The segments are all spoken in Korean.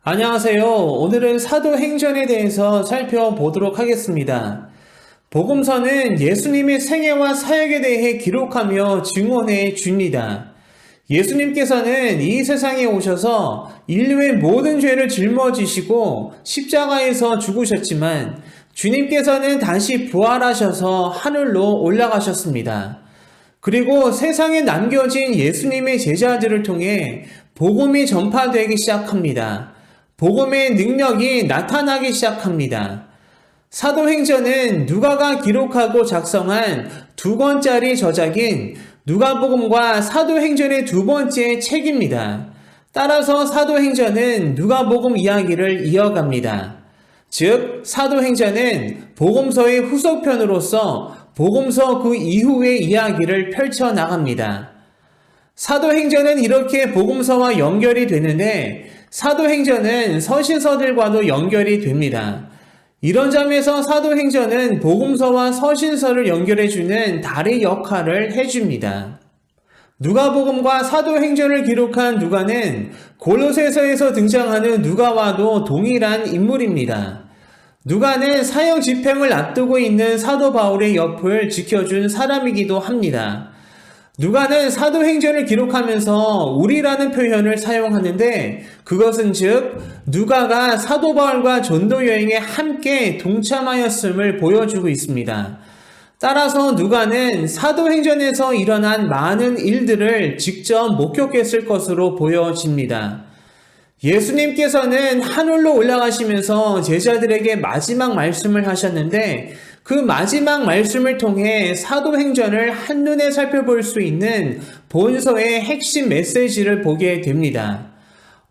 안녕하세요. 오늘은 사도행전에 대해서 살펴보도록 하겠습니다. 복음서는 예수님의 생애와 사역에 대해 기록하며 증언해 줍니다. 예수님께서는 이 세상에 오셔서 인류의 모든 죄를 짊어지시고 십자가에서 죽으셨지만 주님께서는 다시 부활하셔서 하늘로 올라가셨습니다. 그리고 세상에 남겨진 예수님의 제자들을 통해 복음이 전파되기 시작합니다. 복음의 능력이 나타나기 시작합니다. 사도행전은 누가가 기록하고 작성한 2권짜리 저작인 누가복음과 사도행전의 두 번째 책입니다. 따라서 사도행전은 누가복음 이야기를 이어갑니다. 즉, 사도행전은 복음서의 후속편으로서 복음서 그 이후의 이야기를 펼쳐나갑니다. 사도행전은 이렇게 복음서와 연결이 되는데 사도행전은 서신서들과도 연결이 됩니다. 이런 점에서 사도행전은 복음서와 서신서를 연결해주는 다리 역할을 해줍니다. 누가복음과 사도행전을 기록한 누가는 골로새서에서 등장하는 누가와도 동일한 인물입니다. 누가는 사형 집행을 앞두고 있는 사도 바울의 옆을 지켜준 사람이기도 합니다. 누가는 사도행전을 기록하면서 우리라는 표현을 사용하는데 그것은 즉 누가가 사도 바울과 전도 여행에 함께 동참하였음을 보여주고 있습니다. 따라서 누가는 사도행전에서 일어난 많은 일들을 직접 목격했을 것으로 보여집니다. 예수님께서는 하늘로 올라가시면서 제자들에게 마지막 말씀을 하셨는데 그 마지막 말씀을 통해 사도행전을 한눈에 살펴볼 수 있는 본서의 핵심 메시지를 보게 됩니다.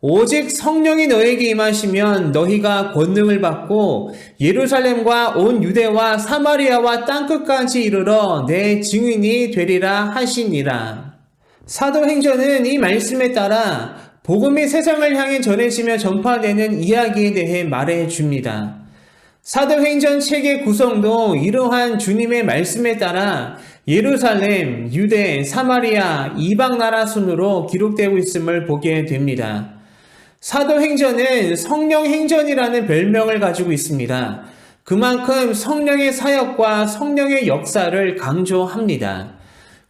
오직 성령이 너에게 임하시면 너희가 권능을 받고 예루살렘과 온 유대와 사마리아와 땅끝까지 이르러 내 증인이 되리라 하시니라. 사도행전은 이 말씀에 따라 복음이 세상을 향해 전해지며 전파되는 이야기에 대해 말해줍니다. 사도행전 책의 구성도 이러한 주님의 말씀에 따라 예루살렘, 유대, 사마리아, 이방 나라 순으로 기록되고 있음을 보게 됩니다. 사도행전은 성령행전이라는 별명을 가지고 있습니다. 그만큼 성령의 사역과 성령의 역사를 강조합니다.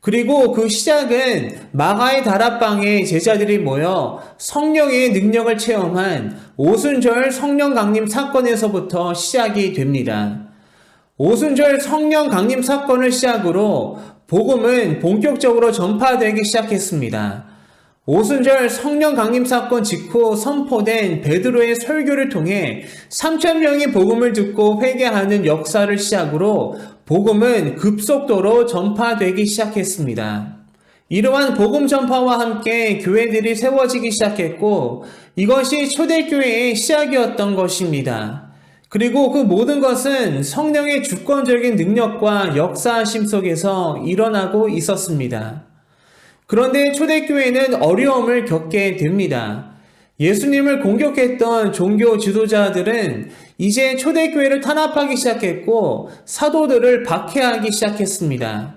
그리고 그 시작은 마가의 다락방에 제자들이 모여 성령의 능력을 체험한 오순절 성령 강림 사건에서부터 시작이 됩니다. 오순절 성령 강림 사건을 시작으로 복음은 본격적으로 전파되기 시작했습니다. 오순절 성령 강림 사건 직후 선포된 베드로의 설교를 통해 3,000명이 복음을 듣고 회개하는 역사를 시작으로 복음은 급속도로 전파되기 시작했습니다. 이러한 복음 전파와 함께 교회들이 세워지기 시작했고 이것이 초대교회의 시작이었던 것입니다. 그리고 그 모든 것은 성령의 주권적인 능력과 역사하심 속에서 일어나고 있었습니다. 그런데 초대교회는 어려움을 겪게 됩니다. 예수님을 공격했던 종교 지도자들은 이제 초대교회를 탄압하기 시작했고 사도들을 박해하기 시작했습니다.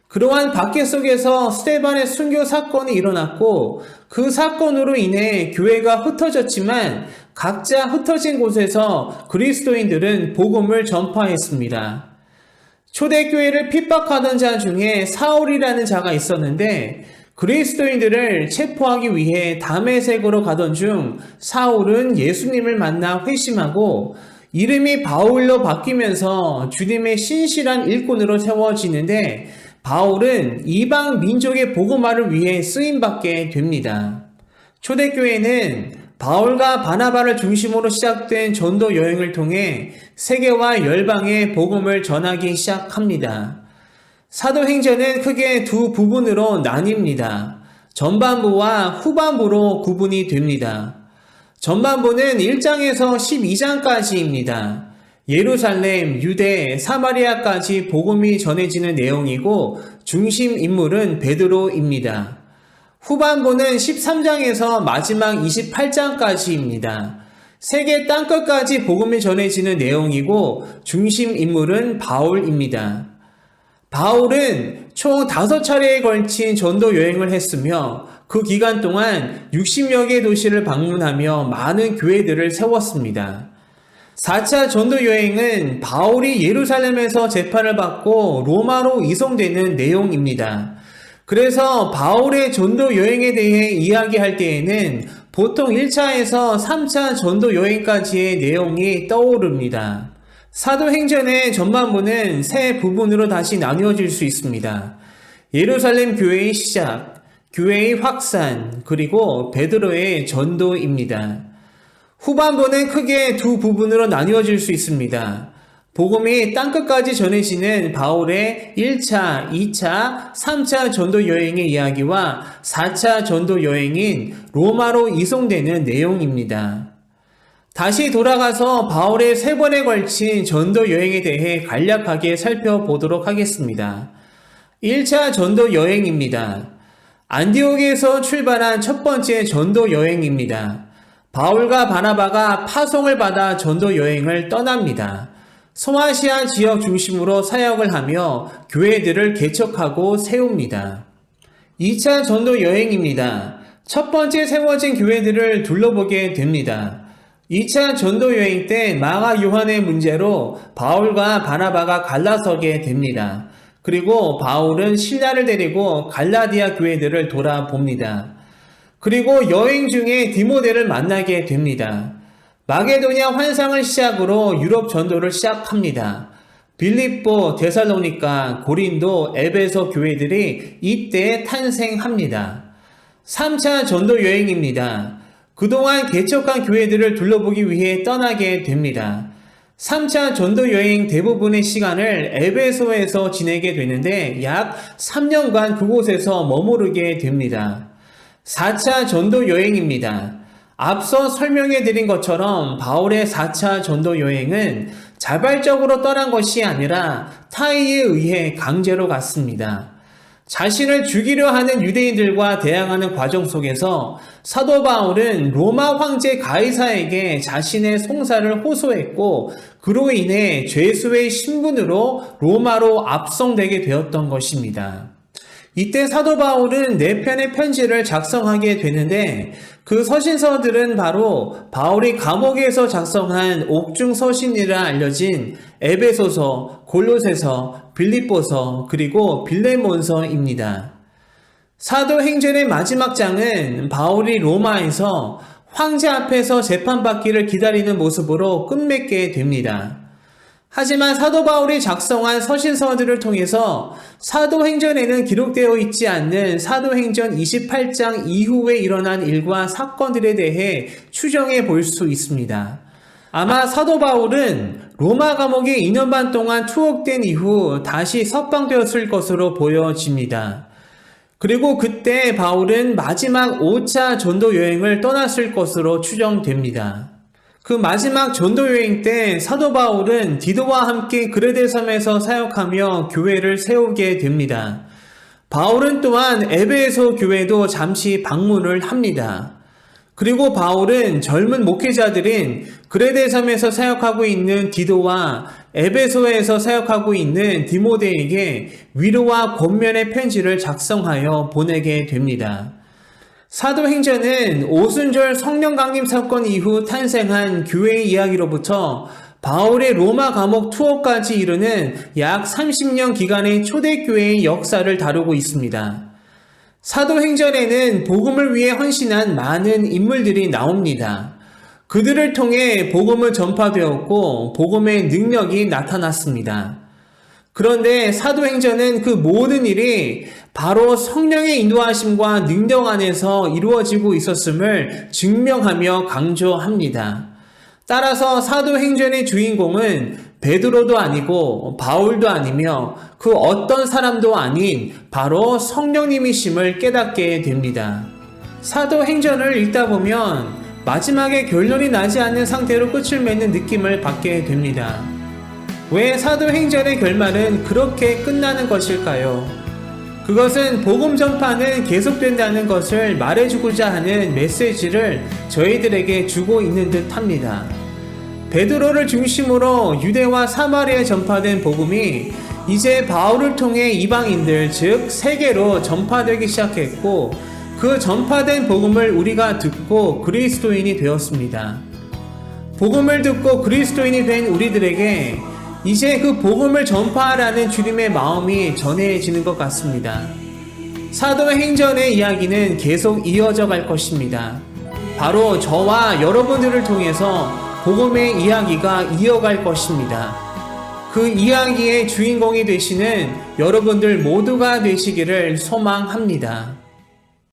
그러한 박해 속에서 스데반의 순교 사건이 일어났고 그 사건으로 인해 교회가 흩어졌지만 각자 흩어진 곳에서 그리스도인들은 복음을 전파했습니다. 초대교회를 핍박하던 자 중에 사울이라는 자가 있었는데 그리스도인들을 체포하기 위해 다메섹으로 가던 중 사울은 예수님을 만나 회심하고 이름이 바울로 바뀌면서 주님의 신실한 일꾼으로 세워지는데 바울은 이방 민족의 복음화를 위해 쓰임받게 됩니다. 초대교회는 바울과 바나바를 중심으로 시작된 전도 여행을 통해 세계와 열방에 복음을 전하기 시작합니다. 사도행전은 크게 두 부분으로 나뉩니다. 전반부와 후반부로 구분이 됩니다. 전반부는 1장에서 12장까지입니다. 예루살렘, 유대, 사마리아까지 복음이 전해지는 내용이고 중심 인물은 베드로입니다. 후반부는 13장에서 마지막 28장까지입니다. 세계 땅끝까지 복음이 전해지는 내용이고 중심 인물은 바울입니다. 바울은 총 5차례에 걸친 전도 여행을 했으며 그 기간 동안 60여 개 도시를 방문하며 많은 교회들을 세웠습니다. 4차 전도 여행은 바울이 예루살렘에서 재판을 받고 로마로 이송되는 내용입니다. 그래서 바울의 전도 여행에 대해 이야기할 때에는 보통 1차에서 3차 전도 여행까지의 내용이 떠오릅니다. 사도행전의 전반부는 세 부분으로 다시 나뉘어질 수 있습니다. 예루살렘 교회의 시작, 교회의 확산, 그리고 베드로의 전도입니다. 후반부는 크게 두 부분으로 나뉘어질 수 있습니다. 복음이 땅끝까지 전해지는 바울의 1차, 2차, 3차 전도 여행의 이야기와 4차 전도 여행인 로마로 이송되는 내용입니다. 다시 돌아가서 바울의 3번에 걸친 전도 여행에 대해 간략하게 살펴보도록 하겠습니다. 1차 전도 여행입니다. 안디옥에서 출발한 첫 번째 전도 여행입니다. 바울과 바나바가 파송을 받아 전도 여행을 떠납니다. 소아시아 지역 중심으로 사역을 하며 교회들을 개척하고 세웁니다. 2차 전도 여행입니다. 첫 번째 세워진 교회들을 둘러보게 됩니다. 2차 전도 여행 때 마가 요한의 문제로 바울과 바나바가 갈라서게 됩니다. 그리고 바울은 신라를 데리고 갈라디아 교회들을 돌아봅니다. 그리고 여행 중에 디모데를 만나게 됩니다. 마게도냐 환상을 시작으로 유럽 전도를 시작합니다. 빌립보, 데살로니가, 고린도, 에베소 교회들이 이때 탄생합니다. 3차 전도 여행입니다. 그동안 개척한 교회들을 둘러보기 위해 떠나게 됩니다. 3차 전도 여행 대부분의 시간을 에베소에서 지내게 되는데 약 3년간 그곳에서 머무르게 됩니다. 4차 전도 여행입니다. 앞서 설명해 드린 것처럼 바울의 4차 전도 여행은 자발적으로 떠난 것이 아니라 타의에 의해 강제로 갔습니다. 자신을 죽이려 하는 유대인들과 대항하는 과정 속에서 사도 바울은 로마 황제 가이사에게 자신의 송사를 호소했고 그로 인해 죄수의 신분으로 로마로 압송되게 되었던 것입니다. 이때 사도 바울은 4편의 편지를 작성하게 되는데 그 서신서들은 바로 바울이 감옥에서 작성한 옥중 서신이라 알려진 에베소서, 골로새서, 빌립보서, 그리고 빌레몬서입니다. 사도행전의 마지막 장은 바울이 로마에서 황제 앞에서 재판받기를 기다리는 모습으로 끝맺게 됩니다. 하지만 사도 바울이 작성한 서신서들을 통해서 사도행전에는 기록되어 있지 않는 사도행전 28장 이후에 일어난 일과 사건들에 대해 추정해 볼 수 있습니다. 아마 사도 바울은 로마 감옥에 2년 반 동안 투옥된 이후 다시 석방되었을 것으로 보여집니다. 그리고 그때 바울은 마지막 5차 전도 여행을 떠났을 것으로 추정됩니다. 그 마지막 전도 여행 때 사도 바울은 디도와 함께 그레데 섬에서 사역하며 교회를 세우게 됩니다. 바울은 또한 에베소 교회도 잠시 방문을 합니다. 그리고 바울은 젊은 목회자들인 그레데 섬에서 사역하고 있는 디도와 에베소에서 사역하고 있는 디모데에게 위로와 권면의 편지를 작성하여 보내게 됩니다. 사도행전은 오순절 성령 강림 사건 이후 탄생한 교회의 이야기로부터 바울의 로마 감옥 투어까지 이르는 약 30년 기간의 초대교회의 역사를 다루고 있습니다. 사도행전에는 복음을 위해 헌신한 많은 인물들이 나옵니다. 그들을 통해 복음을 전파되었고 복음의 능력이 나타났습니다. 그런데 사도행전은 그 모든 일이 바로 성령의 인도하심과 능력 안에서 이루어지고 있었음을 증명하며 강조합니다. 따라서 사도행전의 주인공은 베드로도 아니고 바울도 아니며 그 어떤 사람도 아닌 바로 성령님이심을 깨닫게 됩니다. 사도행전을 읽다 보면 마지막에 결론이 나지 않는 상태로 끝을 맺는 느낌을 받게 됩니다. 왜 사도행전의 결말은 그렇게 끝나는 것일까요? 그것은 복음 전파는 계속된다는 것을 말해주고자 하는 메시지를 저희들에게 주고 있는 듯 합니다. 베드로를 중심으로 유대와 사마리아에 전파된 복음이 이제 바울을 통해 이방인들, 즉 세계로 전파되기 시작했고 그 전파된 복음을 우리가 듣고 그리스도인이 되었습니다. 복음을 듣고 그리스도인이 된 우리들에게 이제 그 복음을 전파하라는 주님의 마음이 전해지는 것 같습니다. 사도의 행전의 이야기는 계속 이어져 갈 것입니다. 바로 저와 여러분들을 통해서 복음의 이야기가 이어갈 것입니다. 그 이야기의 주인공이 되시는 여러분들 모두가 되시기를 소망합니다.